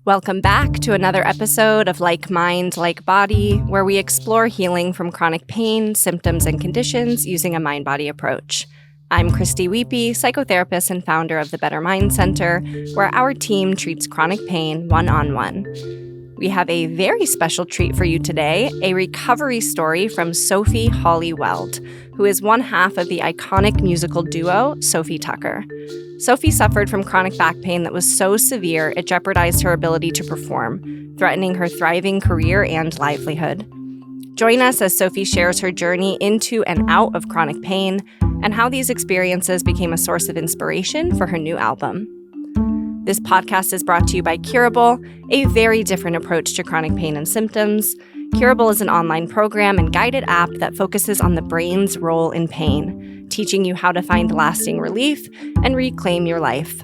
Welcome back to another episode of Like Mind, Like Body, where we explore healing from chronic pain, symptoms, and conditions using a mind-body approach. I'm Christie Uipi, psychotherapist and founder of the Better Mind Center, where our team treats chronic pain one-on-one. We have a very special treat for you today, a recovery story from Sophie Hawley-Weld, who is one half of the iconic musical duo SOFI TUKKER. Sophie suffered from chronic back pain that was so severe it jeopardized her ability to perform, threatening her thriving career and livelihood. Join us as Sophie shares her journey into and out of chronic pain and how these experiences became a source of inspiration for her new album. This podcast is brought to you by Curable, a very different approach to chronic pain and symptoms. Curable is an online program and guided app that focuses on the brain's role in pain, teaching you how to find lasting relief and reclaim your life.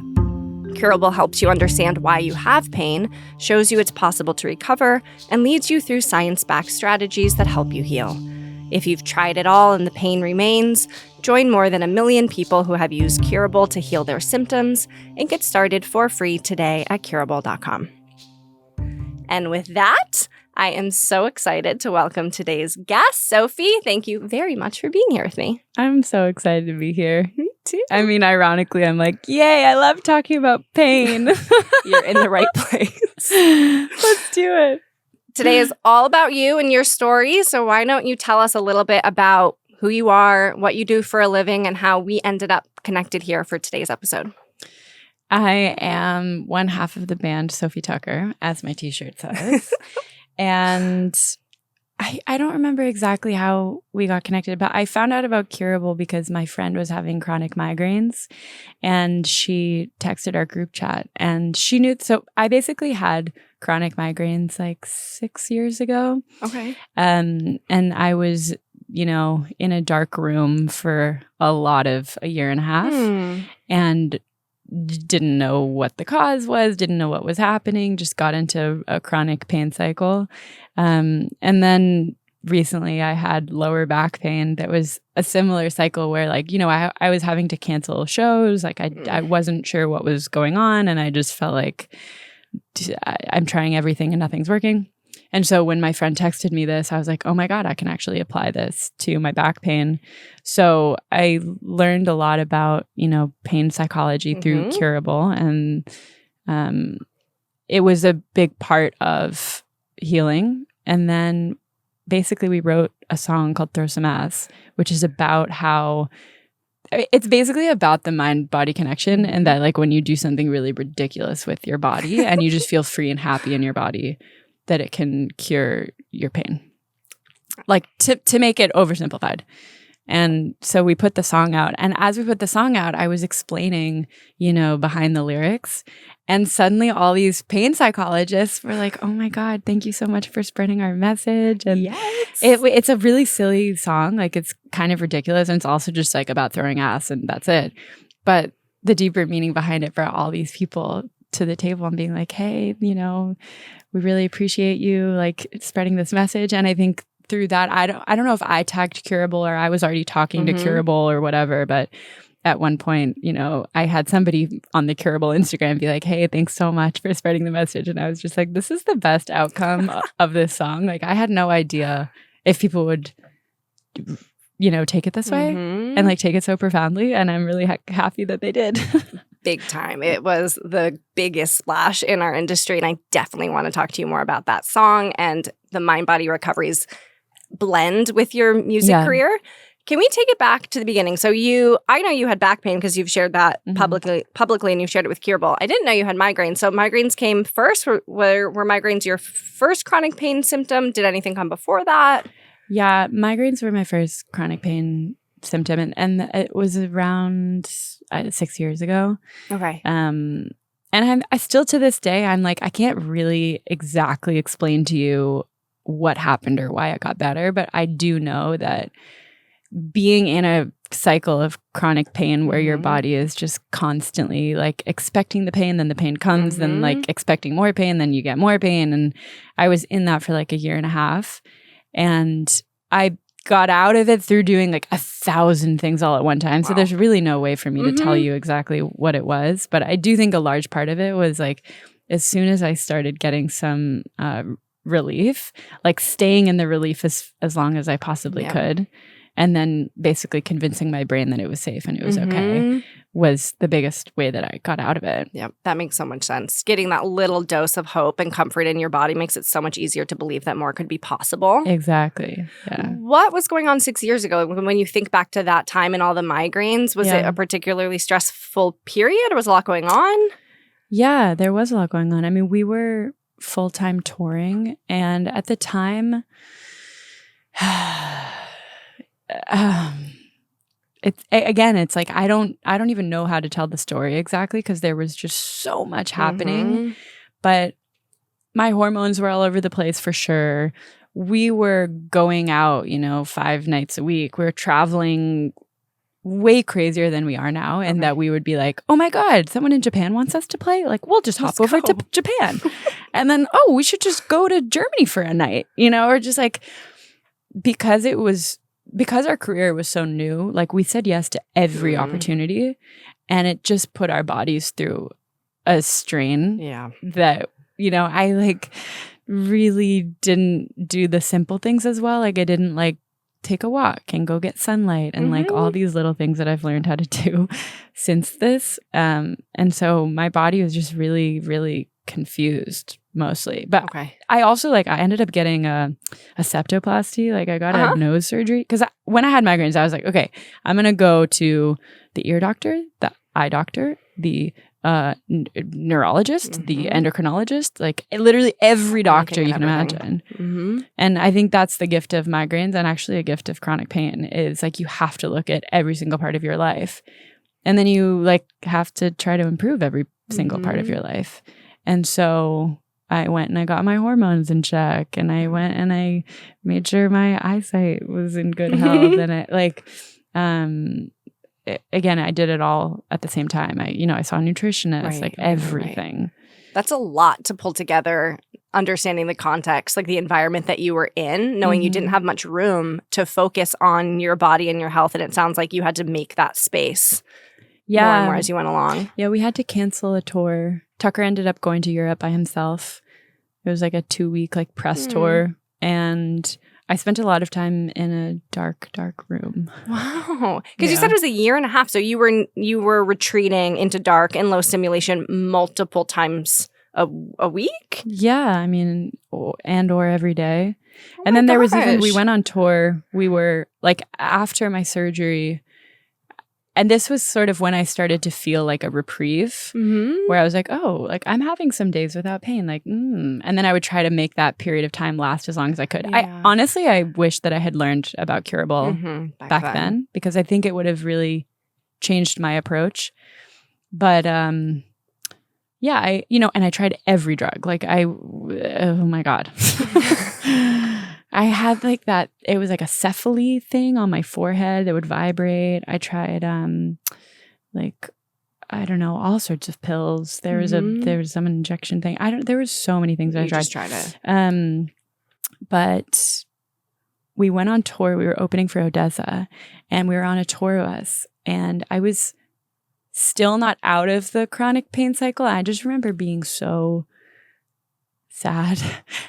Curable helps you understand why you have pain, shows you it's possible to recover, and leads you through science-backed strategies that help you heal. If you've tried it all and the pain remains, join more than 1 million people who have used Curable to heal their symptoms and get started for free today at curable.com. And with that, I am so excited to welcome today's guest, Sophie. Thank you very much for being here with me. I'm so excited to be here. Me too. I mean, ironically, I'm like, yay, I love talking about pain. You're in the right place. Let's do it. Today is all about you and your story, so why don't you tell us a little bit about who you are, what you do for a living, and how we ended up connected here for today's episode. I am one half of the band Sophie TUKKER, as my t-shirt says. And I don't remember exactly how we got connected, but I found out about Curable because my friend was having chronic migraines and she texted our group chat and she knew. So I basically had chronic migraines like 6 years ago. Okay. And I was, in a dark room for a lot of a year and a half and didn't know what the cause was, didn't know what was happening, just got into a chronic pain cycle. And then recently I had lower back pain that was a similar cycle where I was having to cancel shows. I wasn't sure what was going on. And I just felt like I'm trying everything and nothing's working. And so when my friend texted me this, I was like, oh my God, I can actually apply this to my back pain. So I learned a lot about, pain psychology through Curable. And it was a big part of healing. And then basically we wrote a song called Throw Some Ass, which is about how it's basically about the mind-body connection and that when you do something really ridiculous with your body and you just feel free and happy in your body, that it can cure your pain. To make it oversimplified. And so we put the song out. And as we put the song out, I was explaining, behind the lyrics. And suddenly all these pain psychologists were like, oh my God, thank you so much for spreading our message. And yes. It's a really silly song. It's kind of ridiculous. And it's also just about throwing ass and that's it. But the deeper meaning behind it brought all these people to the table and being like, hey, we really appreciate you spreading this message. And I think through that, I don't know if I tagged Curable or I was already talking to Curable or whatever, but at one point, I had somebody on the Curable Instagram be like, hey, thanks so much for spreading the message. And I was just like, this is the best outcome of this song. I had no idea if people would, take it this way and take it so profoundly. And I'm really happy that they did. Big time. It was the biggest splash in our industry, and I definitely want to talk to you more about that song and the mind-body recoveries blend with your music career. Can we take it back to the beginning? So I know you had back pain because you've shared that publicly, and you've shared it with Curable. I didn't know you had migraines. So migraines came first. Were migraines your first chronic pain symptom? Did anything come before that? Yeah, migraines were my first chronic pain symptom, and it was around 6 years ago. Okay. And I still to this day, I'm I can't really exactly explain to you what happened or why it got better, but I do know that being in a cycle of chronic pain where your body is just constantly expecting the pain, then the pain comes, then expecting more pain, then you get more pain. And I was in that for a year and a half. And I got out of it through doing 1,000 things all at one time. Wow. So there's really no way for me to tell you exactly what it was. But I do think a large part of it was as soon as I started getting some relief, like staying in the relief as long as I possibly could, and then basically convincing my brain that it was safe and it was okay, was the biggest way that I got out of it. Yep, that makes so much sense. Getting that little dose of hope and comfort in your body makes it so much easier to believe that more could be possible. Exactly. Yeah. What was going on 6 years ago? When you think back to that time and all the migraines, was it a particularly stressful period or was a lot going on? Yeah, there was a lot going on. I mean, we were full-time touring, and at the time, it's like I don't even know how to tell the story exactly because there was just so much happening. But my hormones were all over the place for sure. We were going out, 5 nights a week. We were traveling way crazier than we are now, and that we would be like, oh my God, someone in Japan wants us to play? Like, we'll just hop over to Japan. And then, we should just go to Germany for a night, or just like, because our career was so new, like we said yes to every opportunity, and it just put our bodies through a strain that, I like really didn't do the simple things as well. Like I didn't like take a walk and go get sunlight and like all these little things that I've learned how to do since this. And so my body was just really, really confused mostly. But I also I ended up getting a septoplasty. Like I got a nose surgery because when I had migraines, I was like, okay, I'm going to go to the ear doctor, the eye doctor, the neurologist, the endocrinologist, like literally every doctor you can imagine. And I think that's the gift of migraines, and actually a gift of chronic pain, is like you have to look at every single part of your life, and then you like have to try to improve every single part of your life. And so I went and I got my hormones in check, and I went and I made sure my eyesight was in good health, and again, I did it all at the same time. I saw a nutritionist, everything. Right. That's a lot to pull together, understanding the context, like the environment that you were in, knowing you didn't have much room to focus on your body and your health. And it sounds like you had to make that space more and more as you went along. Yeah, we had to cancel a tour. Tucker ended up going to Europe by himself. It was like a 2-week press tour. And I spent a lot of time in a dark room. Wow. Because you said it was a year and a half. So you were retreating into dark and low stimulation multiple times a week? Yeah. I mean, or every day. And then there was we went on tour. We were after my surgery. And this was sort of when I started to feel like a reprieve, where I was like, oh, I'm having some days without pain. And then I would try to make that period of time last as long as I could. Yeah. I wish that I had learned about Curable back then, because I think it would have really changed my approach. But and I tried every drug. Oh my God. I had that, it was like a cephaly thing on my forehead that would vibrate. I tried I don't know, all sorts of pills. There was some injection thing. there was so many things I tried. Just tried it. But we went on tour. We were opening for Odessa, and we were on a tour bus, and I was still not out of the chronic pain cycle. I just remember being so sad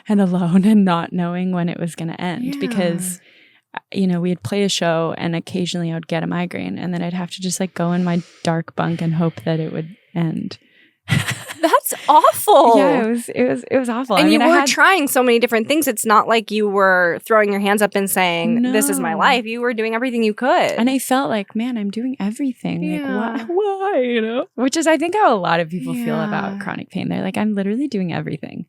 and alone and not knowing when it was going to end, because we'd play a show and occasionally I would get a migraine, and then I'd have to just go in my dark bunk and hope that it would end. That's awful. Yeah, it was awful. And you were trying so many different things. It's not like you were throwing your hands up and saying, this is my life. You were doing everything you could. And I felt like, man, I'm doing everything. Why? Which is, I think, how a lot of people feel about chronic pain. They're like, I'm literally doing everything.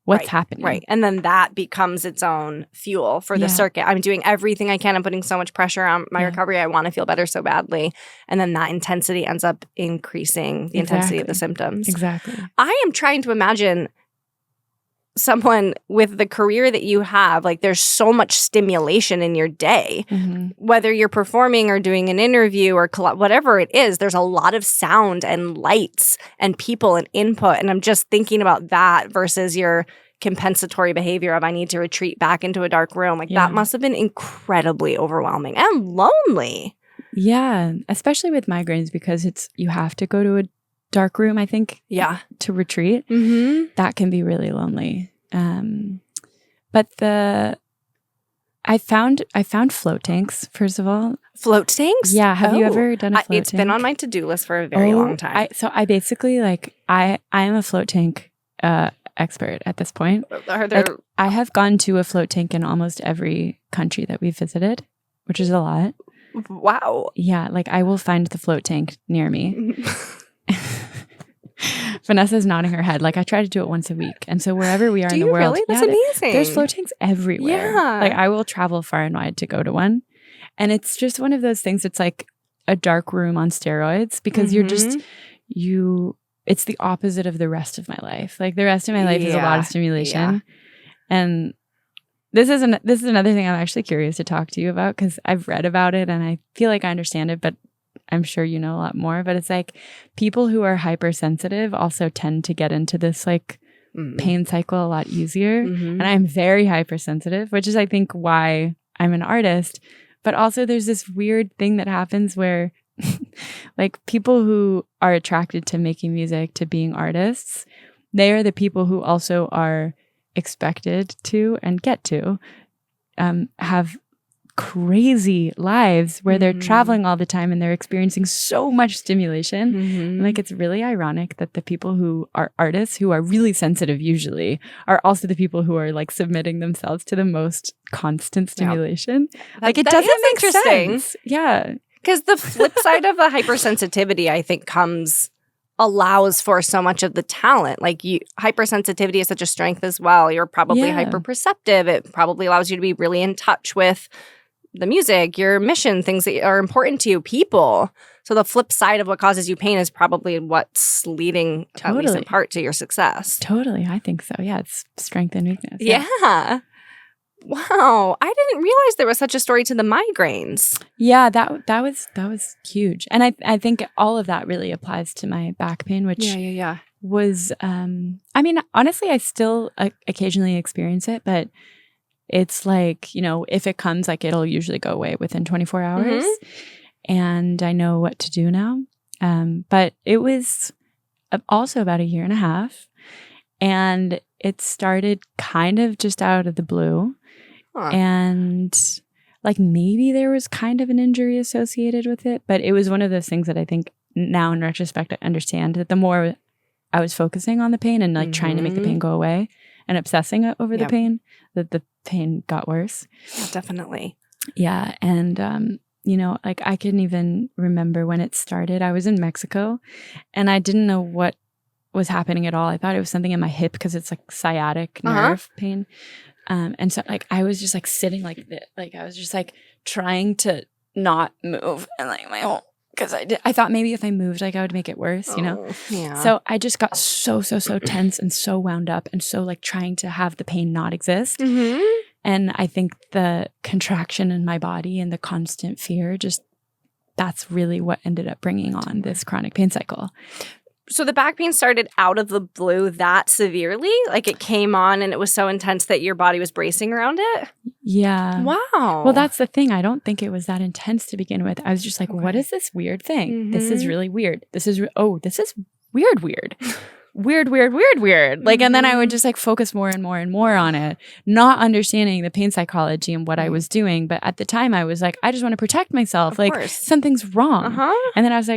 What's happening? Right. And then that becomes its own fuel for the circuit. I'm doing everything I can. I'm putting so much pressure on my recovery. I want to feel better so badly. And then that intensity ends up increasing the intensity of the symptoms. Exactly. I am trying to imagine someone with the career that you have, there's so much stimulation in your day, whether you're performing or doing an interview or whatever it is, there's a lot of sound and lights and people and input. And I'm just thinking about that versus your compensatory behavior of I need to retreat back into a dark room. That must have been incredibly overwhelming and lonely. Yeah, especially with migraines, because you have to go to dark room, I think. Yeah. To retreat. That can be really lonely. But I found float tanks, first of all. Float tanks? Yeah. Have you ever done a float tank? It's been on my to-do list for a very long time. I basically I am a float tank expert at this point. Are there... I have gone to a float tank in almost every country that we've visited, which is a lot. Wow. Yeah. I will find the float tank near me. Vanessa's nodding her head. I try to do it once a week. And so wherever we are in the world, really? That's amazing. There's float tanks everywhere. Yeah. I will travel far and wide to go to one. And it's just one of those things. It's like a dark room on steroids because it's the opposite of the rest of my life. The rest of my life is a lot of stimulation. Yeah. And this is another thing I'm actually curious to talk to you about because I've read about it and I feel like I understand it, but I'm sure you know a lot more. But it's people who are hypersensitive also tend to get into this pain cycle a lot easier. And I'm very hypersensitive, which is I think why I'm an artist. But also there's this weird thing that happens where people who are attracted to making music, to being artists, they are the people who also are expected to and get to have crazy lives where they're traveling all the time and they're experiencing so much stimulation. It's really ironic that the people who are artists, who are really sensitive usually, are also the people who are submitting themselves to the most constant stimulation. It doesn't make sense. Yeah. Because the flip side of the hypersensitivity, I think, allows for so much of the talent. Hypersensitivity is such a strength as well. You're probably hyperperceptive. It probably allows you to be really in touch with the music, your mission, things that are important to you, people. So the flip side of what causes you pain is probably what's leading, at least in part, to your success. Totally. I think so. Yeah. It's strength and weakness. Yeah. Wow. I didn't realize there was such a story to the migraines. Yeah, that was huge. And I think all of that really applies to my back pain, which was, honestly, I still occasionally experience it, but it's if it comes, it'll usually go away within 24 hours. And I know what to do now. But it was also about 1.5 years. And it started kind of just out of the blue. And maybe there was kind of an injury associated with it, but it was one of those things that I think now in retrospect I understand that the more I was focusing on the pain and trying to make the pain go away and obsessing over the pain, that the pain got worse. Yeah, definitely. Yeah. And I can even remember when it started. I was in Mexico and I didn't know what was happening at all. I thought it was something in my hip because it's sciatic nerve pain. And so I was just sitting like this. I was just trying to not move and my whole, because I thought maybe if I moved I would make it worse, you know? Yeah. So I just got so tense and so wound up and so trying to have the pain not exist. And I think the contraction in my body and the constant fear, that's really what ended up bringing on this chronic pain cycle. So the back pain started out of the blue that severely? It came on and it was so intense that your body was bracing around it? Yeah. Wow. Well, that's the thing. I don't think it was that intense to begin with. I was just what is this weird thing? This is really weird. This is weird. Weird. And then I would just focus more and more and more on it, not understanding the pain psychology and what I was doing. But at the time I was I just want to protect myself. Of course. Something's wrong. And then I was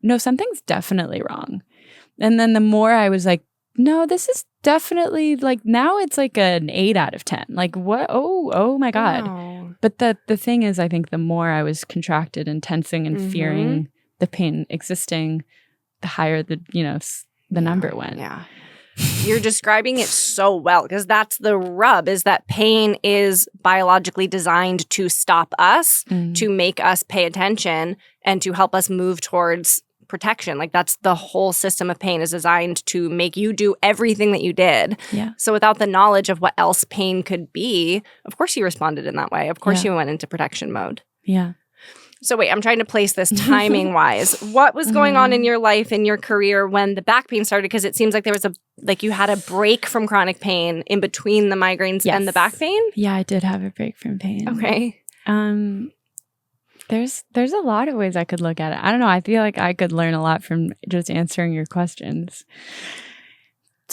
no, something's definitely wrong. And then the more I was no, this is definitely now it's an 8 out of 10. What? Oh my God. Wow. But the thing is, I think the more I was contracted and tensing and fearing the pain existing, the higher the number went. Yeah. You're describing it so well because that's the rub, is that pain is biologically designed to stop us, to make us pay attention, and to help us move towards protection. That's the whole system of pain is designed to make you do everything that you did. Yeah. So without the knowledge of what else pain could be, of course you responded in that way. Of course you went into protection mode. Yeah. So wait, I'm trying to place this timing-wise. What was going on in your life, in your career when the back pain started? Because it seems like there was you had a break from chronic pain in between the migraines and the back pain? Yeah, I did have a break from pain. Okay. There's a lot of ways I could look at it. I don't know. I feel like I could learn a lot from just answering your questions.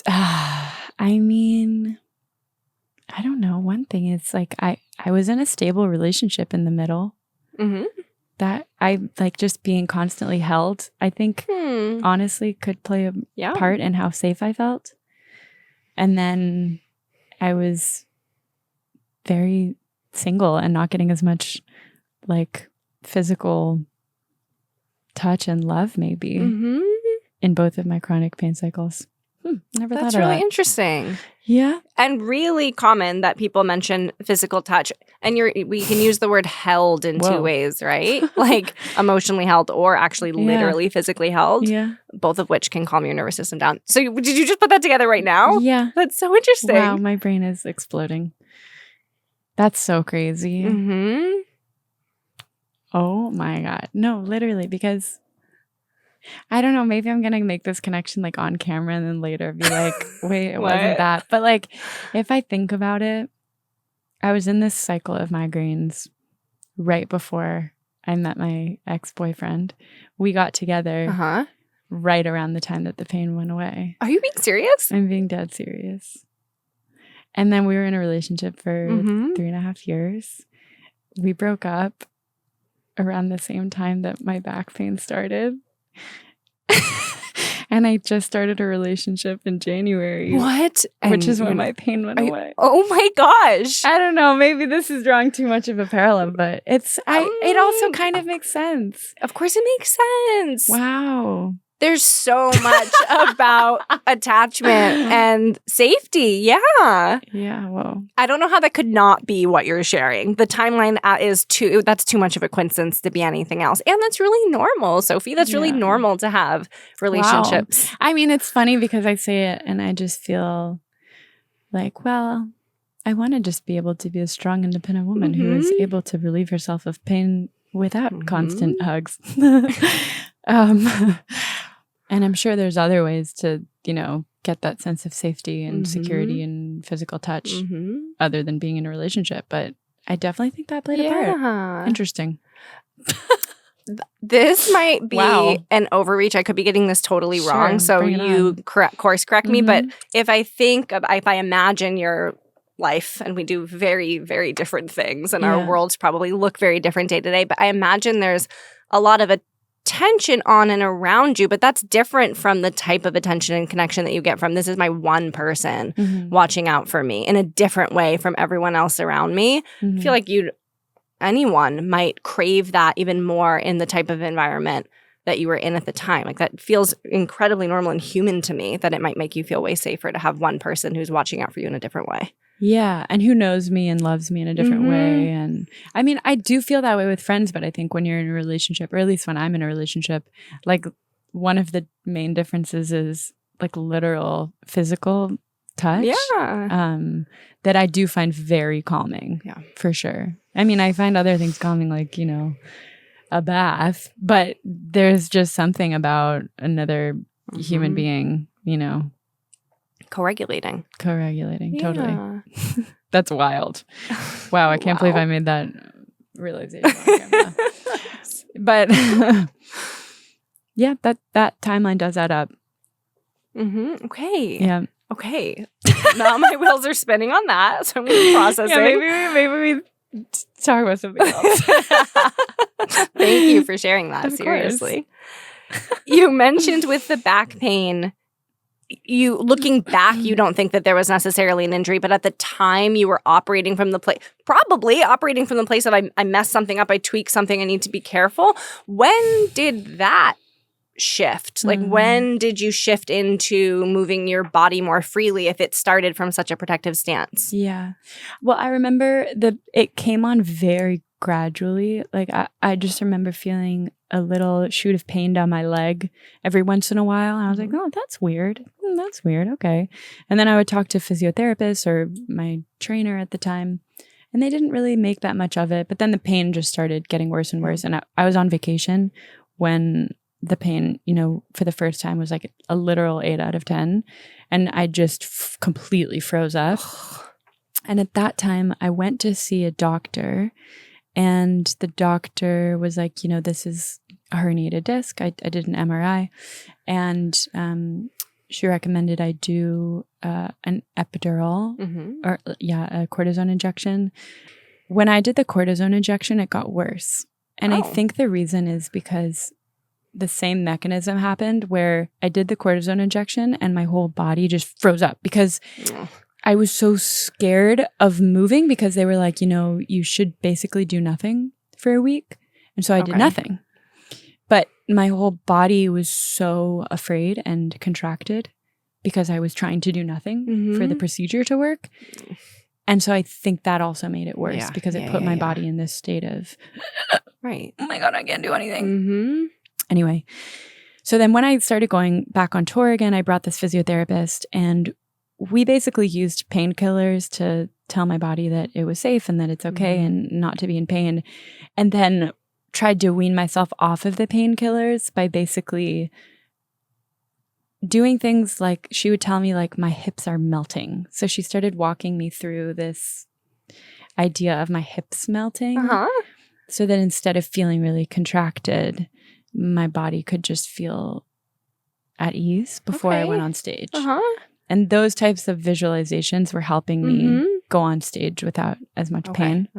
I mean, I don't know. One thing is like I was in a stable relationship in the middle. Mm-hmm. That I like just being constantly held, I think honestly could play a part in how safe I felt. And then I was very single and not getting as much like physical touch and love maybe in both of my chronic pain cycles. Never thought of that. That's really interesting. Yeah. And really common that people mention physical touch. And we can use the word held in two ways, right? Like emotionally held or actually literally physically held. Yeah. Both of which can calm your nervous system down. So did you just put that together right now? Yeah. That's so interesting. Wow, my brain is exploding. That's so crazy. Mm-hmm. Oh my God. No, literally, because I don't know, maybe I'm going to make this connection like on camera and then later be like, wait, it wasn't that. But like, if I think about it, I was in this cycle of migraines right before I met my ex-boyfriend. We got together right around the time that the pain went away. Are you being serious? I'm being dead serious. And then we were in a relationship for 3.5 years. We broke up around the same time that my back pain started. And I just started a relationship in January. What? Which is when my pain went away. Oh my gosh. I don't know. Maybe this is drawing too much of a parallel, but it also kind of makes sense. Of course it makes sense. Wow. There's so much about attachment and safety. Yeah. Yeah. Whoa. I don't know how that could not be what you're sharing. The timeline that's too much of a coincidence to be anything else. And that's really normal, Sophie. That's really normal to have relationships. Wow. I mean, it's funny because I say it and I just feel like, well, I want to just be able to be a strong, independent woman who is able to relieve herself of pain without constant hugs. And I'm sure there's other ways to, get that sense of safety and security and physical touch other than being in a relationship. But I definitely think that played a part. Interesting. This might be an overreach. I could be getting this totally wrong. So you course correct me. But if I imagine your life, and we do very, very different things, and our worlds probably look very different day to day, but I imagine there's a lot of attention on and around you, but that's different from the type of attention and connection that you get from this is my one person watching out for me in a different way from everyone else around me. I feel like anyone might crave that even more in the type of environment that you were in at the time. Like that feels incredibly normal and human to me that it might make you feel way safer to have one person who's watching out for you in a different way. Yeah. And who knows me and loves me in a different way. And I mean, I do feel that way with friends, but I think when you're in a relationship, or at least when I'm in a relationship, like one of the main differences is like literal physical touch. Yeah. That I do find very calming. Yeah. For sure. I mean, I find other things calming, like, a bath, but there's just something about another human being, Co-regulating, totally. That's wild. Wow, I can't believe I made that realization. But yeah, that timeline does add up. Okay. Yeah. Okay. Now my wheels are spinning on that, so I'm going to process it. Maybe we talk about something else. Thank you for sharing that. Seriously. You mentioned with the back pain, you looking back, you don't think that there was necessarily an injury, but at the time you were operating from the place of I messed something up, I tweaked something, I need to be careful. When did that shift? Like when did you shift into moving your body more freely if it started from such a protective stance? Yeah. Well, I remember it came on very gradually. Like I just remember feeling a little shoot of pain down my leg every once in a while. And I was like, oh, that's weird. That's weird. Okay. And then I would talk to physiotherapists or my trainer at the time, and they didn't really make that much of it. But then the pain just started getting worse and worse. And I was on vacation when the pain, for the first time was like a literal 8 out of 10. And I just completely froze up. And at that time, I went to see a doctor. And the doctor was like, this is a herniated disc. I did an MRI, and she recommended I do an epidural a cortisone injection. When I did the cortisone injection, it got worse. And I think the reason is because the same mechanism happened where I did the cortisone injection and my whole body just froze up because I was so scared of moving because they were like, you should basically do nothing for a week. And so I did nothing. But my whole body was so afraid and contracted because I was trying to do nothing for the procedure to work. And so I think that also made it worse because it put my body in this state of, oh my God, I can't do anything. Anyway, so then when I started going back on tour again, I brought this physiotherapist, and we basically used painkillers to tell my body that it was safe and that it's okay and not to be in pain. And then tried to wean myself off of the painkillers by basically doing things like she would tell me like my hips are melting. So she started walking me through this idea of my hips melting. So that instead of feeling really contracted, my body could just feel at ease before I went on stage. And those types of visualizations were helping me go on stage without as much pain.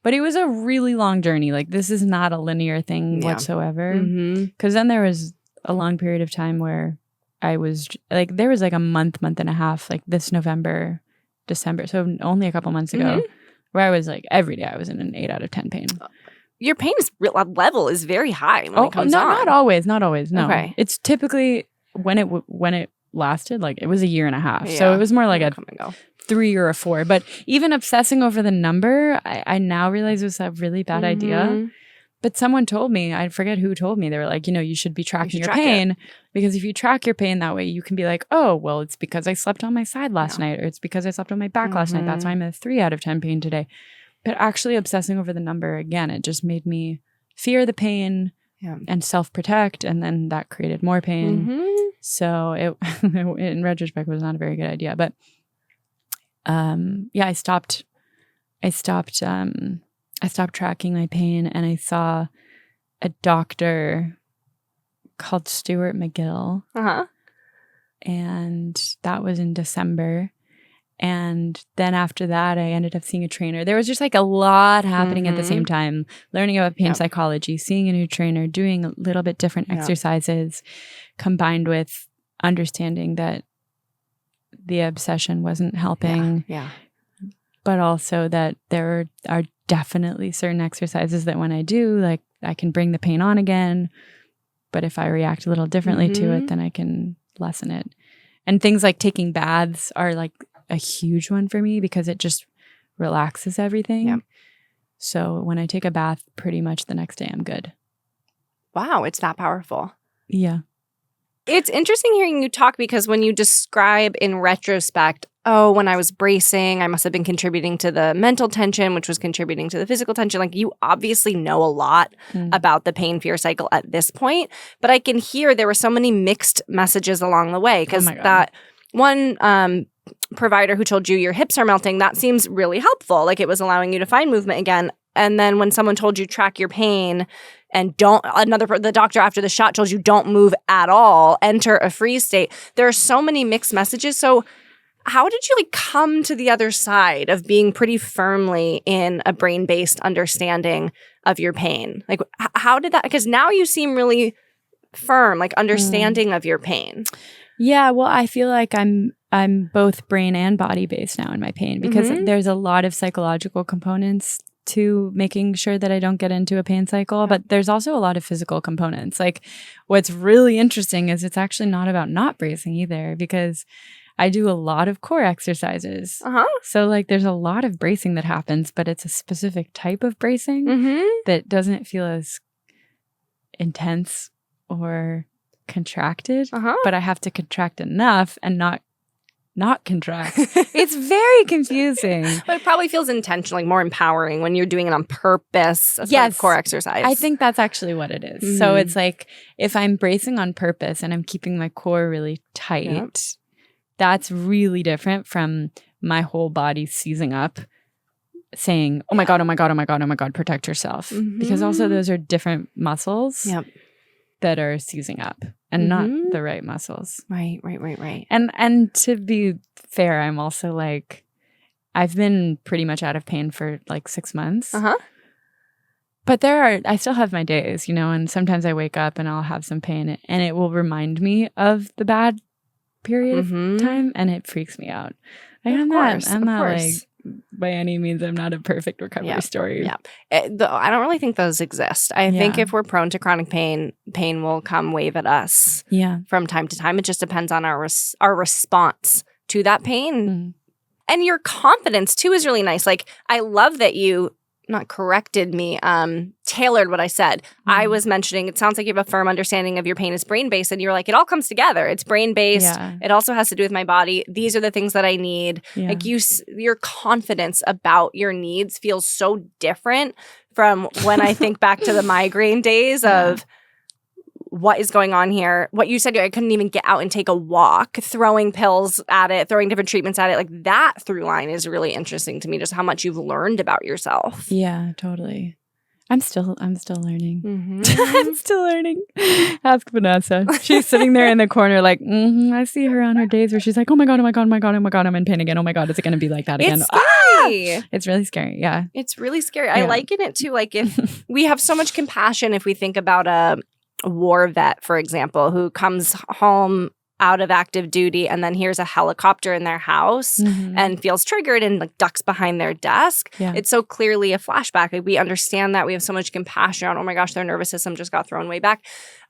But it was a really long journey. Like, this is not a linear thing whatsoever. Because then there was a long period of time where I was like, there was like a month and a half, like this November, December. So only a couple months ago, where I was like, every day I was in an 8 out of 10 pain. Your pain level is very high when it comes on. Not always. No. It's typically when it lasted, like it was a year and a half. So it was more like a 3 or a 4. But even obsessing over the number, I now realize it was a really bad idea. But someone told me, I forget who told me, they were like, you should be tracking your pain. Because if you track your pain that way, you can be like, oh, well, it's because I slept on my side last night, or it's because I slept on my back last night. That's why I'm a 3 out of 10 pain today. But actually obsessing over the number, again, it just made me fear the pain and self-protect. And then that created more pain. So it, in retrospect, was not a very good idea. But I stopped tracking my pain, and I saw a doctor called Stuart McGill. And that was in December. And then after that, I ended up seeing a trainer. There was just like a lot happening at the same time, learning about pain psychology, seeing a new trainer, doing a little bit different exercises, combined with understanding that the obsession wasn't helping. But also that there are definitely certain exercises that when I do, like, I can bring the pain on again. But if I react a little differently to it, then I can lessen it. And things like taking baths are like a huge one for me because it just relaxes everything. So when I take a bath, pretty much the next day I'm good. Wow, it's that powerful. Yeah. It's interesting hearing you talk because when you describe in retrospect, when I was bracing, I must have been contributing to the mental tension, which was contributing to the physical tension. Like, you obviously know a lot about the pain fear cycle at this point, but I can hear there were so many mixed messages along the way because that one provider who told you your hips are melting, that seems really helpful. Like, it was allowing you to find movement again. And then when someone told you track your pain and the doctor after the shot told you don't move at all, enter a freeze state. There are so many mixed messages. So how did you come to the other side of being pretty firmly in a brain-based understanding of your pain? Like, how did that, because now you seem really firm, like understanding of your pain. Yeah, well, I feel like I'm both brain and body based now in my pain because there's a lot of psychological components to making sure that I don't get into a pain cycle, but there's also a lot of physical components. Like, what's really interesting is it's actually not about not bracing either because I do a lot of core exercises. So like there's a lot of bracing that happens, but it's a specific type of bracing that doesn't feel as intense or contracted, but I have to contract enough and not contract. It's very confusing. But it probably feels intentional, like more empowering when you're doing it on purpose as part of core exercise. I think that's actually what it is. So it's like if I'm bracing on purpose and I'm keeping my core really tight, that's really different from my whole body seizing up saying, oh my God, oh my God, oh my God, oh my God, protect yourself. Because also those are different muscles that are seizing up and not the right muscles. Right. And to be fair, I'm also like, I've been pretty much out of pain for like 6 months. But I still have my days, and sometimes I wake up and I'll have some pain and it will remind me of the bad period of time and it freaks me out. Like, I'm not like, by any means, I'm not a perfect recovery story. I don't really think those exist. I think if we're prone to chronic pain will come wave at us from time to time. It just depends on our response to that pain. And your confidence, too, is really nice. Like, I love that you not corrected me, tailored what I said. I was mentioning, it sounds like you have a firm understanding of your pain is brain-based, and you're like, it all comes together. It's brain-based. It also has to do with my body. These are the things that I need. Like, your confidence about your needs feels so different from when I think back to the migraine days of what is going on here. What you said, I couldn't even get out and take a walk, throwing pills at it, throwing different treatments at it. Like, that through line is really interesting to me, just how much you've learned about yourself. Yeah, totally. I'm still learning. I'm still learning. Ask Vanessa. She's sitting there in the corner like, I see her on her days where she's like, oh my God, oh my God, oh my God, oh my God, I'm in pain again. Oh my God, is it going to be like that again? It's scary. It's really scary. Yeah. It's really scary. I liken it to, like, if we have so much compassion if we think about a war vet, for example, who comes home out of active duty and then hears a helicopter in their house and feels triggered and like ducks behind their desk. It's so clearly a flashback. Like, we understand that. We have so much compassion on, oh my gosh, their nervous system just got thrown way back.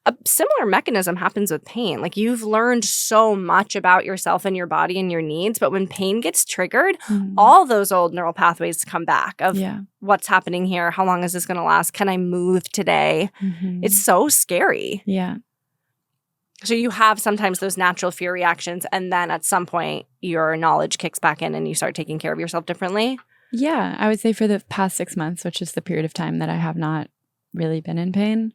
A similar mechanism happens with pain. Like, you've learned so much about yourself and your body and your needs, but when pain gets triggered, all those old neural pathways come back of what's happening here, how long is this going to last, can I move today? It's so scary. Yeah. So you have sometimes those natural fear reactions, and then at some point your knowledge kicks back in and you start taking care of yourself differently? Yeah, I would say for the past 6 months, which is the period of time that I have not really been in pain,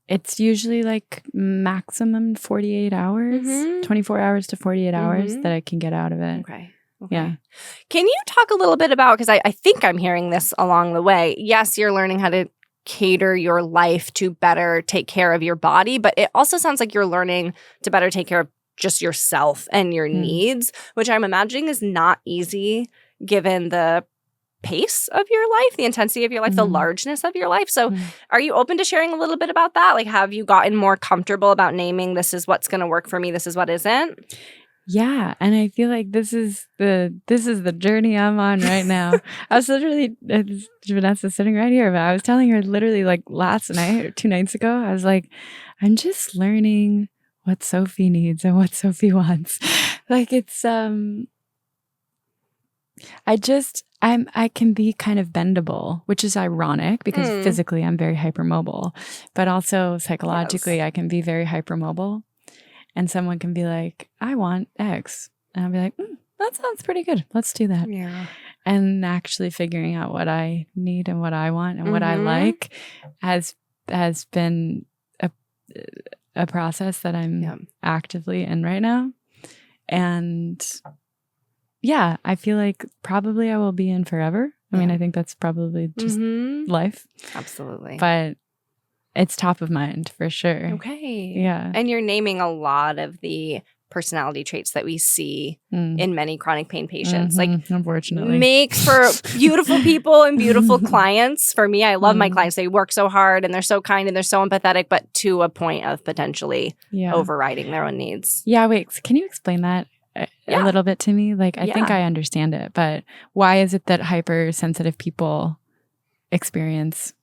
it's usually like maximum 48 hours, 24 hours to 48 hours that I can get out of it. Okay. Yeah. Can you talk a little bit about, because I think I'm hearing this along the way. Yes, you're learning how to cater your life to better take care of your body, but it also sounds like you're learning to better take care of just yourself and your needs, which I'm imagining is not easy given the pace of your life, the intensity of your life, the largeness of your life. So are you open to sharing a little bit about that? Like, have you gotten more comfortable about naming, this is what's going to work for me, this is what isn't? Yeah, and I feel like this is the journey I'm on right now. I was literally, Vanessa's sitting right here, but I was telling her literally like last night or 2 nights ago, I was like, I'm just learning what Sophie needs and what Sophie wants. Like, it's I can be kind of bendable, which is ironic because physically I'm very hypermobile, but also psychologically I can be very hypermobile. And someone can be like, I want X. And I'll be like, that sounds pretty good. Let's do that. Yeah. And actually figuring out what I need and what I want and what I like has been a process that I'm actively in right now. And yeah, I feel like probably I will be in forever. I mean, I think that's probably just life. Absolutely. But it's top of mind for sure. Okay. Yeah. And you're naming a lot of the personality traits that we see in many chronic pain patients. Like, unfortunately, makes for beautiful people and beautiful clients. For me, I love my clients. They work so hard and they're so kind and they're so empathetic, but to a point of potentially overriding their own needs. Yeah. Wait, can you explain that a little bit to me? Like, I think I understand it, but why is it that hypersensitive people experience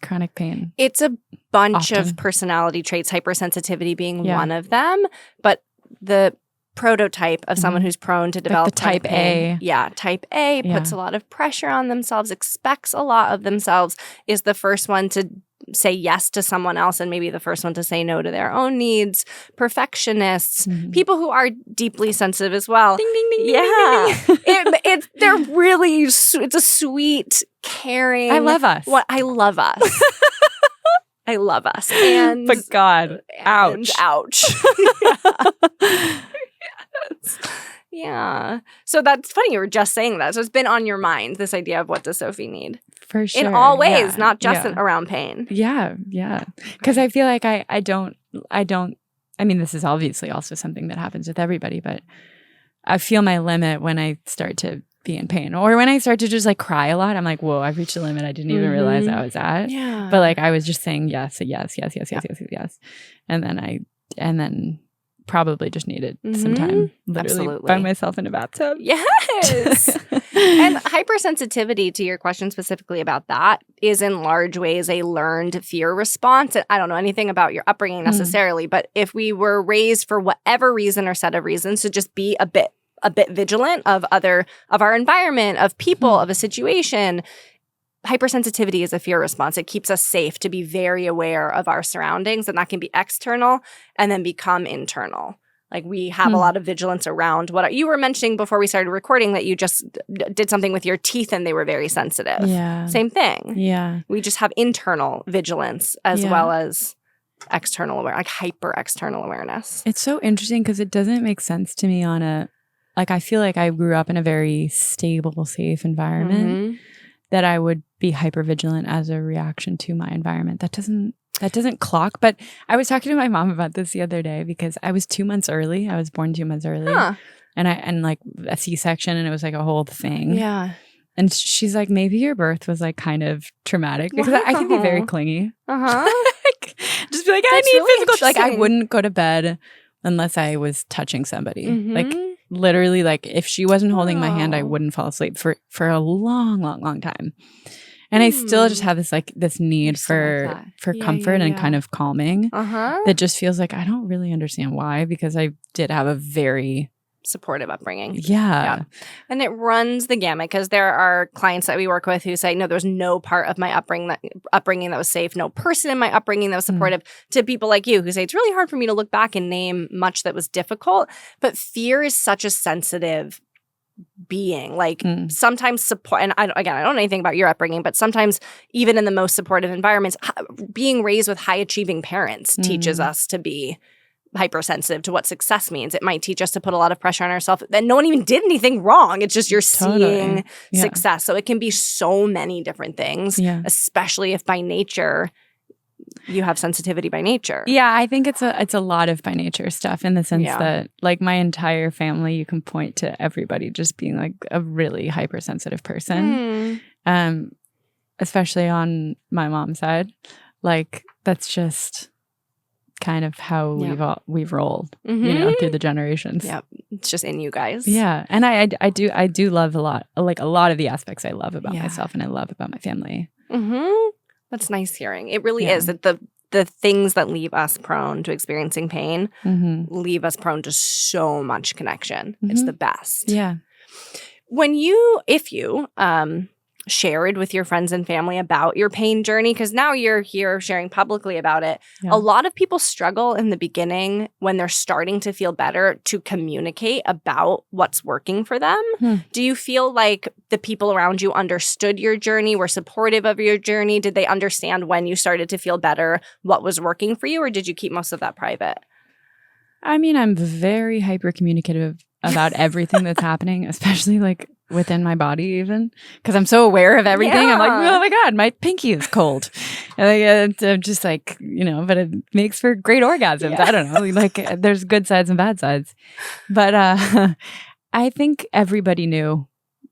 chronic pain? It's a bunch of personality traits, hypersensitivity being one of them, but the prototype of someone who's prone to develop like the type pain, type A puts a lot of pressure on themselves, expects a lot of themselves, is the first one to say yes to someone else and maybe the first one to say no to their own needs. Perfectionists, people who are deeply sensitive as well. Ding, ding, ding, yeah. ding, ding, ding. They're really, it's a sweet, caring. I love us. I love us. I love us. And but God, ouch. Ouch. Yeah. So that's funny. You were just saying that. So it's been on your mind, this idea of what does Sophie need? For sure. In all ways, not just around pain. Yeah. Yeah. Because I feel like I don't, I mean, this is obviously also something that happens with everybody, but I feel my limit when I start to be in pain or when I start to just like cry a lot. I'm like, whoa, I've reached a limit I didn't even realize I was at. Yeah. But like I was just saying yes. And then probably just needed some time literally by myself in a bathtub. Yes. And hypersensitivity, to your question specifically about that, is in large ways a learned fear response. And I don't know anything about your upbringing necessarily, but if we were raised for whatever reason or set of reasons to just be a bit vigilant of our environment, of people, of a situation, hypersensitivity is a fear response. It keeps us safe to be very aware of our surroundings, and that can be external and then become internal. Like we have a lot of vigilance around what you were mentioning before we started recording, that you just did something with your teeth and they were very sensitive. Yeah. Same thing. Yeah. We just have internal vigilance as well as external awareness, like hyper external awareness. It's so interesting because it doesn't make sense to me like I feel like I grew up in a very stable, safe environment that I would be hypervigilant as a reaction to my environment. That doesn't clock. But I was talking to my mom about this the other day because I was 2 months early. I was born 2 months early. Huh. And like a C-section, and it was like a whole thing. Yeah. And she's like, maybe your birth was like kind of traumatic because I can be very clingy. Like, just be like, I need really physical. Like I wouldn't go to bed unless I was touching somebody. Like literally, like if she wasn't holding my hand, I wouldn't fall asleep for a long time. And I still just have this need for comfort and kind of calming that just feels like I don't really understand why, because I did have a very supportive upbringing. Yeah. And it runs the gamut, because there are clients that we work with who say, no, there's no part of my upbringing that was safe, no person in my upbringing that was supportive, to people like you who say it's really hard for me to look back and name much that was difficult. But fear is such a sensitive being. Like sometimes support, and I don't know anything about your upbringing, but sometimes even in the most supportive environments, being raised with high achieving parents teaches us to be hypersensitive to what success means. It might teach us to put a lot of pressure on ourselves. Then no one even did anything wrong. It's just you're seeing success. So it can be so many different things, especially if by nature you have sensitivity by nature. Yeah, I think it's a lot of by nature stuff, in the sense that like my entire family, you can point to everybody just being like a really hypersensitive person. Especially on my mom's side. Like that's just kind of how we've rolled, you know, through the generations. Yeah, it's just in you guys. Yeah, and I do love a lot of the aspects I love about myself and I love about my family. That's nice hearing. It really is that the things that leave us prone to experiencing pain leave us prone to so much connection. It's the best. Yeah. If you shared with your friends and family about your pain journey, because now you're here sharing publicly about it. A lot of people struggle in the beginning when they're starting to feel better to communicate about what's working for them. Do you feel like the people around you understood your journey, were supportive of your journey? Did they understand when you started to feel better what was working for you, or did you keep most of that private? I mean, I'm very hyper communicative about everything that's happening, especially like within my body, even because I'm so aware of everything. I'm like, oh my God, my pinky is cold. And I'm just like, you know, but it makes for great orgasms. I don't know. Like there's good sides and bad sides. But I think everybody knew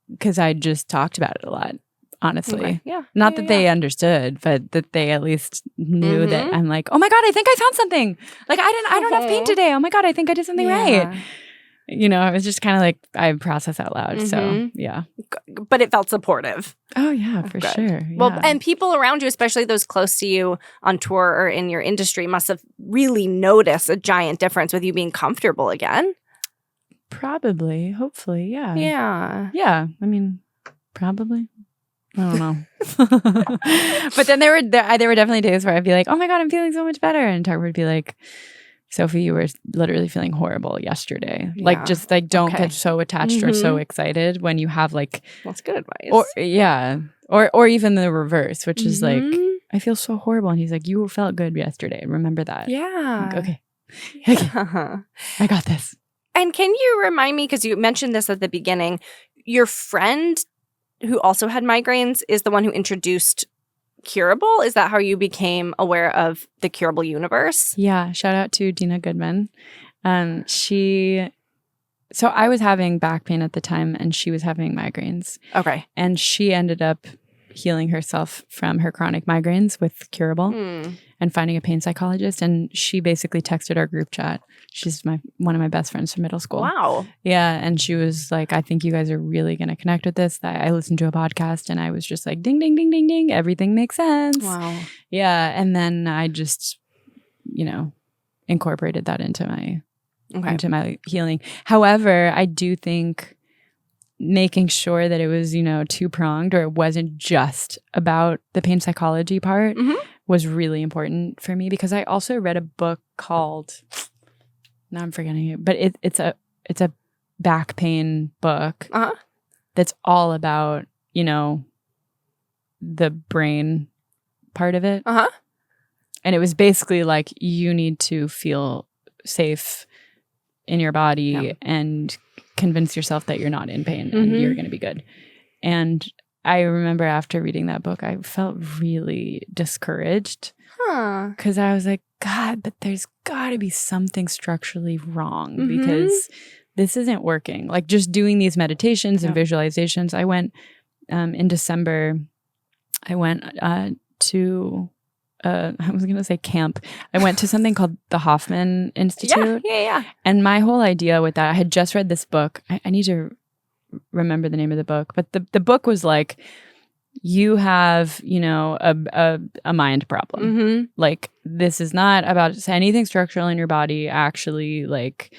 because I just talked about it a lot, honestly. Okay. Not that they understood, but that they at least knew that I'm like, oh my God, I think I found something. Like I don't have pain today. Oh my God, I think I did something right. You know, it was just kind of like I process out loud. So, yeah. But it felt supportive. Oh, yeah, for sure. Yeah. Well, and people around you, especially those close to you on tour or in your industry, must have really noticed a giant difference with you being comfortable again. Probably. Hopefully. Yeah. Yeah. Yeah. I mean, probably. I don't know. But then there were definitely days where I'd be like, oh my God, I'm feeling so much better. And Tucker would be like, Sophie, you were literally feeling horrible yesterday. Yeah. Like, just like don't get so attached or so excited when you have like. That's good advice. Or even the reverse, which is like, I feel so horrible. And he's like, you felt good yesterday. Remember that. Yeah. Like, okay. I got this. And can you remind me, because you mentioned this at the beginning, your friend who also had migraines is the one who introduced Curable? Is that how you became aware of the Curable universe? Yeah. Shout out to Dina Goodman. So I was having back pain at the time and she was having migraines. Okay. And she ended up healing herself from her chronic migraines with Curable and finding a pain psychologist. And she basically texted our group chat. She's one of my best friends from middle school. Wow. Yeah. And she was like, I think you guys are really going to connect with this. I listened to a podcast and I was just like, ding, ding, ding, ding, ding. Everything makes sense. Wow. Yeah. And then I just, incorporated that into my healing. However, I do think making sure that it was, two-pronged, or it wasn't just about the pain psychology part was really important for me, because I also read a book called, now I'm forgetting it, but it's a back pain book that's all about, the brain part of it. And it was basically like, you need to feel safe in your body and convince yourself that you're not in pain and you're going to be good. And I remember after reading that book, I felt really discouraged because I was like, God, but there's got to be something structurally wrong because this isn't working. Like just doing these meditations and visualizations. I went in December, I went to I was going to say camp. I went to something called the Hoffman Institute. Yeah. And my whole idea with that, I had just read this book. I need to remember the name of the book. But the book was like, you have, a mind problem. Like, this is not about anything structural in your body. Actually, like,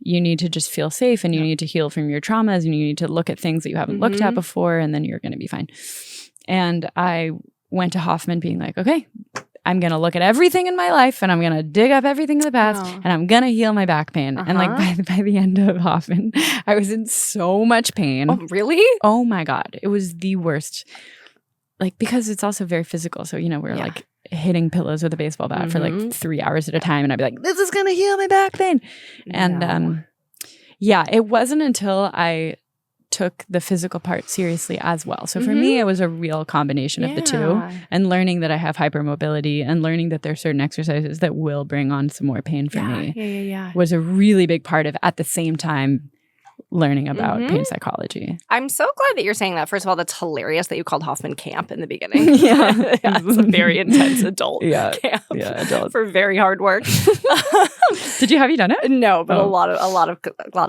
you need to just feel safe and you need to heal from your traumas and you need to look at things that you haven't looked at before, and then you're going to be fine. And I went to Hoffman being like, okay, I'm going to look at everything in my life and I'm going to dig up everything in the past and I'm going to heal my back pain. And like by the end of Hoffman, I was in so much pain. Oh, really? Oh my God. It was the worst. Like, because it's also very physical. So, we're like hitting pillows with a baseball bat for like 3 hours at a time. And I'd be like, this is going to heal my back pain. And it wasn't until I took the physical part seriously as well. So for me, it was a real combination of the two, and learning that I have hypermobility and learning that there are certain exercises that will bring on some more pain for me was a really big part of, at the same time, learning about pain psychology. I'm so glad that you're saying that. First of all, that's hilarious that you called Hoffman camp in the beginning. It's a very intense adult camp for very hard work. Have you done it? No, but a lot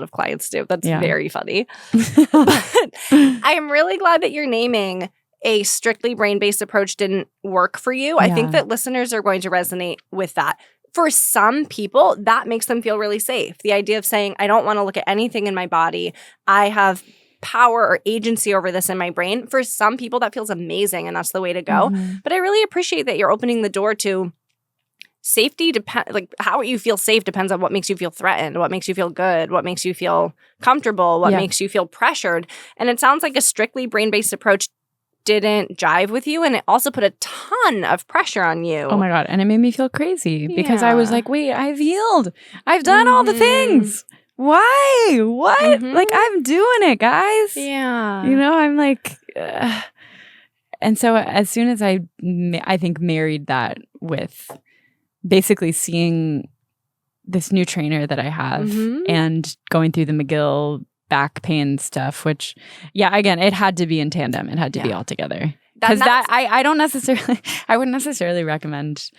of clients do. That's very funny. But I am really glad that you're naming a strictly brain-based approach didn't work for you. I think that listeners are going to resonate with that. For some people, that makes them feel really safe. The idea of saying, I don't want to look at anything in my body. I have power or agency over this in my brain. For some people, that feels amazing, and that's the way to go. But I really appreciate that you're opening the door to safety. Like, how you feel safe depends on what makes you feel threatened, what makes you feel good, what makes you feel comfortable, what makes you feel pressured. And it sounds like a strictly brain-based approach didn't jive with you, and it also put a ton of pressure on you. Oh my God. And it made me feel crazy because I was like, wait, I've healed. I've done all the things. Why? What? Like, I'm doing it, guys. Yeah. I'm like, and so as soon as I think married that with basically seeing this new trainer that I have and going through the McGill back pain stuff, which again, it had to be in tandem. It had to be all together. Because I wouldn't necessarily recommend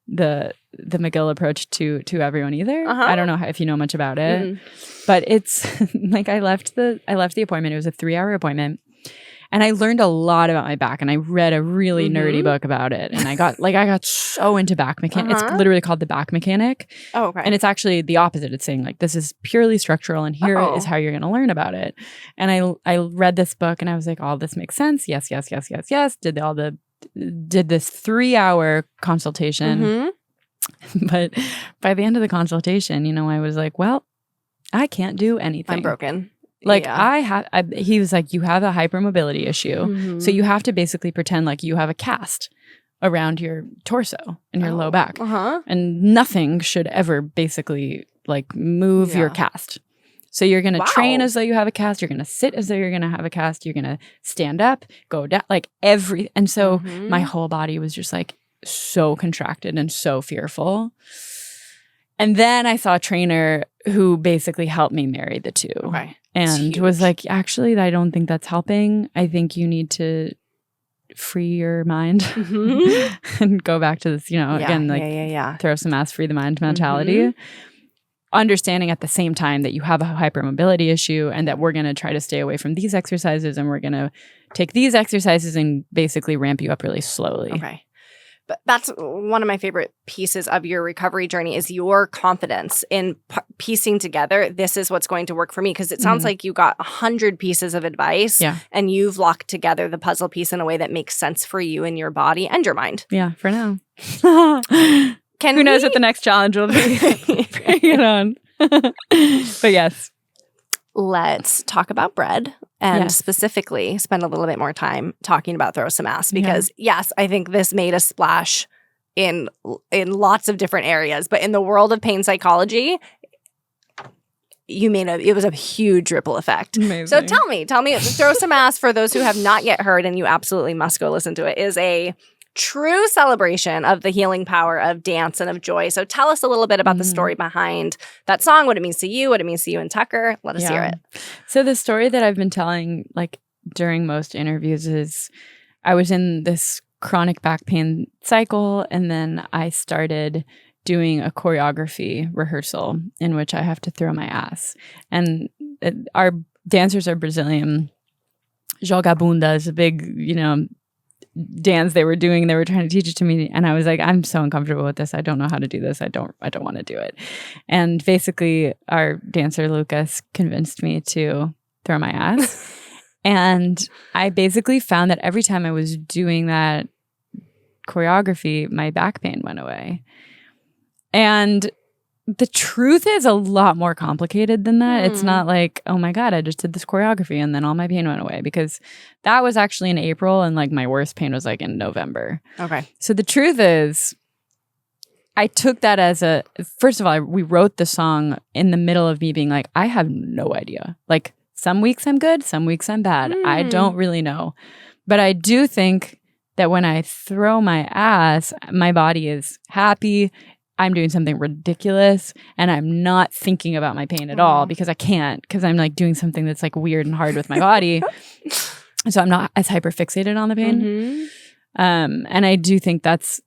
the McGill approach to everyone either. I don't know if you know much about it, but it's like I left the appointment. It was a 3-hour appointment. And I learned a lot about my back, and I read a really nerdy book about it. And I got so into back mechanics. It's literally called The Back Mechanic. Oh, okay. And it's actually the opposite. It's saying like, this is purely structural, and here is how you're going to learn about it. And I read this book, and I was like, oh, this makes sense. Yes. Did this 3-hour consultation. But by the end of the consultation, I was like, well, I can't do anything. I'm broken. Like he was like, you have a hypermobility issue. So you have to basically pretend like you have a cast around your torso and your low back. And nothing should ever basically like move your cast. So you're going to train as though you have a cast. You're going to sit as though you're going to have a cast. You're going to stand up, go down, like and so my whole body was just like so contracted and so fearful. And then I saw a trainer who basically helped me marry the two. Okay. And was like, actually, I don't think that's helping. I think you need to free your mind and go back to this, again, like throw some ass, free the mind mentality. Understanding at the same time that you have a hypermobility issue and that we're going to try to stay away from these exercises and we're going to take these exercises and basically ramp you up really slowly. Okay. But that's one of my favorite pieces of your recovery journey is your confidence in piecing together, this is what's going to work for me. Because it sounds like you got 100 pieces of advice and you've locked together the puzzle piece in a way that makes sense for you and your body and your mind. Yeah, for now. Who knows what the next challenge will be? Bring it on. But yes. Let's talk about bread and specifically spend a little bit more time talking about Throw Some Ass because yes, I think this made a splash in lots of different areas, but in the world of pain psychology, it was a huge ripple effect. Amazing. So tell me, Throw Some Ass, for those who have not yet heard, and you absolutely must go listen to it, is a true celebration of the healing power of dance and of joy. So tell us a little bit about the story behind that song, what it means to you, what it means to you and Tucker. Let us hear it. So the story that I've been telling like during most interviews is I was in this chronic back pain cycle and then I started doing a choreography rehearsal in which I have to throw my ass. And our dancers are Brazilian. Joga Bunda is a big, dance they were doing. They were trying to teach it to me. And I was like, I'm so uncomfortable with this. I don't know how to do this. I don't want to do it. And basically our dancer, Lucas, convinced me to throw my ass. And I basically found that every time I was doing that choreography, my back pain went away. And the truth is a lot more complicated than that. It's not like, oh my God, I just did this choreography and then all my pain went away, because that was actually in April and like my worst pain was like in November. Okay. So the truth is, I took that as first of all, we wrote the song in the middle of me being like, I have no idea. Like some weeks I'm good, some weeks I'm bad. I don't really know. But I do think that when I throw my ass, my body is happy. I'm doing something ridiculous and I'm not thinking about my pain at all because I can't, because I'm like doing something that's like weird and hard with my body. So I'm not as hyperfixated on the pain. And I do think that's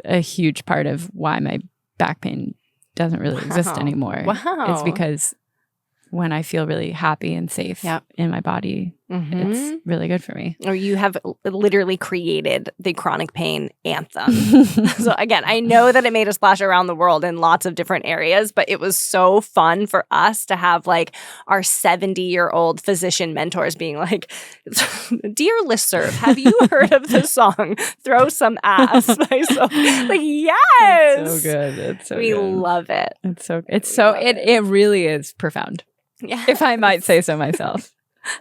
a huge part of why my back pain doesn't really exist anymore. It's because when I feel really happy and safe in my body, it's really good for me. Or you have literally created the chronic pain anthem. So again, I know that it made a splash around the world in lots of different areas, but it was so fun for us to have like our 70-year-old physician mentors being like, dear listserv, have you heard of the song Throw Some Ass by Sophie? Like, yes! It's so good. It's so we good. love it. It really is profound. Yeah. If I might say so myself.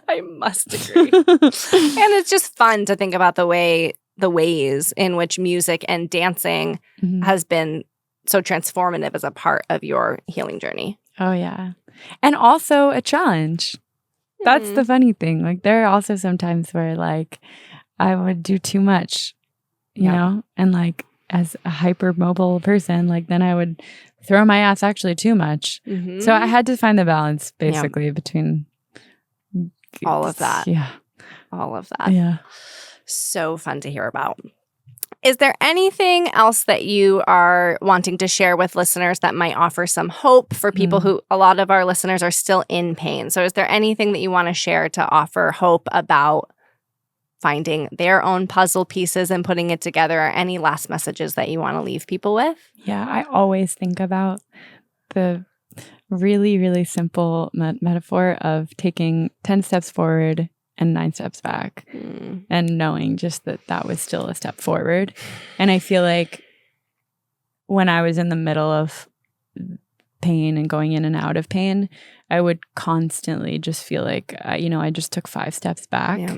I must agree. And it's just fun to think about the ways in which music and dancing has been so transformative as a part of your healing journey. Oh, yeah. And also a challenge. That's the funny thing. Like there are also some times where like I would do too much, you know, and like as a hypermobile person, like then I would throw my ass actually too much. So I had to find the balance basically between all of that. Yeah. All of that. Yeah. So fun to hear about. Is there anything else that you are wanting to share with listeners that might offer some hope for people who, a lot of our listeners are still in pain? So is there anything that you want to share to offer hope about finding their own puzzle pieces and putting it together, or any last messages that you want to leave people with? Yeah, I always think about the really, really simple metaphor of taking 10 steps forward and 9 steps back and knowing just that was still a step forward. And I feel like when I was in the middle of pain and going in and out of pain, I would constantly just feel like, I just took 5 steps back. Yeah.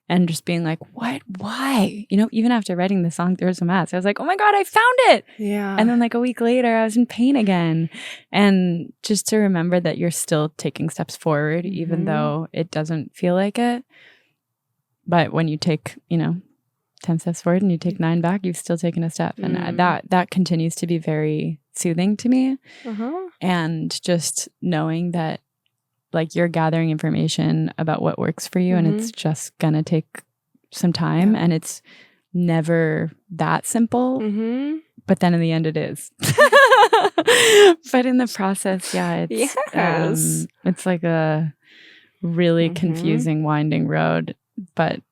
and just being like, what? Why? Even after writing the song There's a Mask, I was like, oh my God, I found it. Yeah. And then like a week later, I was in pain again. And just to remember that you're still taking steps forward, even though it doesn't feel like it. But when you take, 10 steps forward and you take 9 back, you've still taken a step. And that continues to be very soothing to me. And just knowing that like you're gathering information about what works for you and it's just gonna take some time and it's never that simple. But then in the end it is. But in the process, it's like a really confusing, winding road. But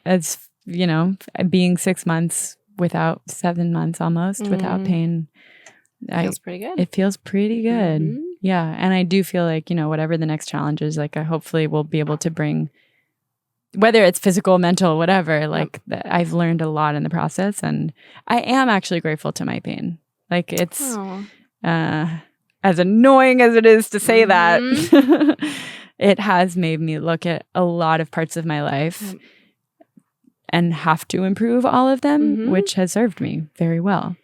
as being 6 months without 7 months almost without pain, feels pretty good. It feels pretty good. Yeah. And I do feel like, whatever the next challenge is, like I hopefully will be able to bring, whether it's physical, mental, whatever, like I've learned a lot in the process. And I am actually grateful to my pain. Like it's as annoying as it is to say that, it has made me look at a lot of parts of my life and have to improve all of them, which has served me very well.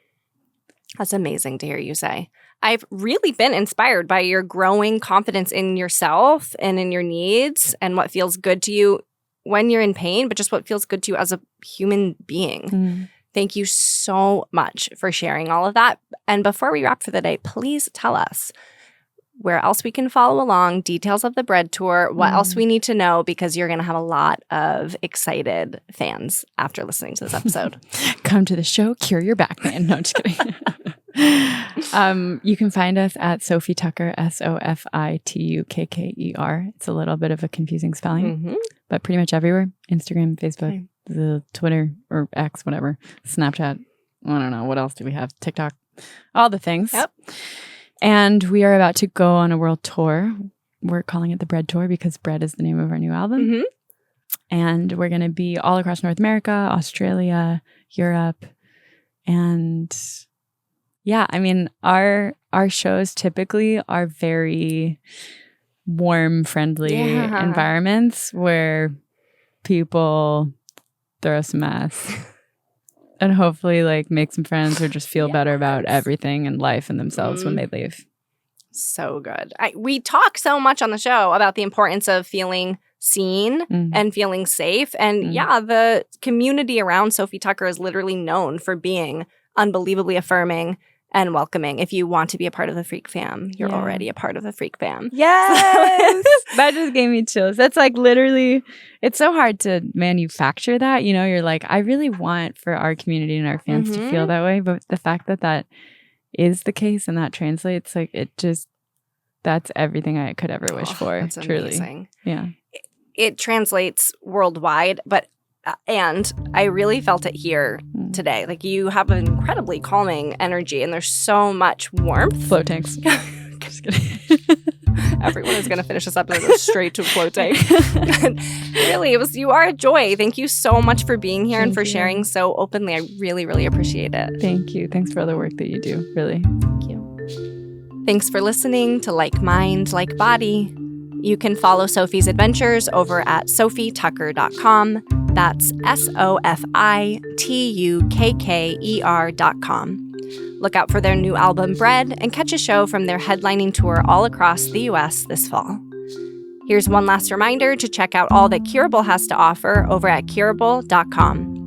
That's amazing to hear you say. I've really been inspired by your growing confidence in yourself and in your needs and what feels good to you when you're in pain, but just what feels good to you as a human being. Thank you so much for sharing all of that. And before we wrap for the day, please tell us where else we can follow along, details of the bread tour, what else we need to know, because you're going to have a lot of excited fans after listening to this episode. Come to the show, cure your back pain. No, I'm just kidding. You can find us at Sophie Tukker, SOFITUKKER. It's a little bit of a confusing spelling, but pretty much everywhere. Instagram, Facebook, the Twitter or X, whatever, Snapchat. I don't know. What else do we have? TikTok, all the things. Yep. And we are about to go on a world tour. We're calling it the Bread Tour because bread is the name of our new album. And we're going to be all across North America, Australia, Europe. And yeah, I mean, our shows typically are very warm, friendly environments where people throw some ass and hopefully like make some friends or just feel better about everything in life and themselves when they leave. So good. We talk so much on the show about the importance of feeling seen and feeling safe. And the community around Sophie Tukker is literally known for being unbelievably affirming and welcoming. If you want to be a part of the Freak Fam, you're already a part of the Freak Fam. Yes! That just gave me chills. That's like literally, it's so hard to manufacture that. You're like, I really want for our community and our fans to feel that way. But the fact that that is the case and that translates, like it just, that's everything I could ever wish for. That's truly. Amazing. Yeah. It translates worldwide, but and I really felt it here today. Like you have an incredibly calming energy and there's so much warmth. Float tanks. Just kidding. Everyone is going to finish this up and go straight to a float tank. Really, you are a joy. Thank you so much for being here and for sharing so openly. I really, really appreciate it. Thank you. Thanks for all the work that you do. Really. Thank you. Thanks for listening to Like Mind, Like Body. You can follow Sophie's adventures over at sofitukker.com. That's SOFITUKKER.com. Look out for their new album, Bread, and catch a show from their headlining tour all across the U.S. this fall. Here's one last reminder to check out all that Curable has to offer over at Curable.com.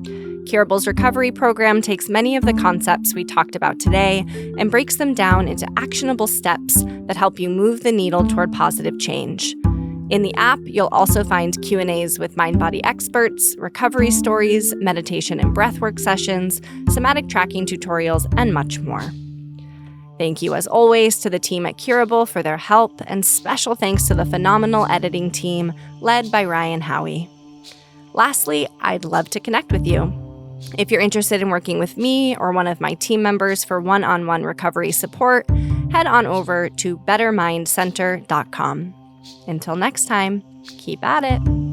Curable's recovery program takes many of the concepts we talked about today and breaks them down into actionable steps that help you move the needle toward positive change. In the app, you'll also find Q&As with mindbody experts, recovery stories, meditation and breathwork sessions, somatic tracking tutorials, and much more. Thank you, as always, to the team at Curable for their help, and special thanks to the phenomenal editing team led by Ryan Howie. Lastly, I'd love to connect with you. If you're interested in working with me or one of my team members for one-on-one recovery support, head on over to bettermindcenter.com. Until next time, keep at it.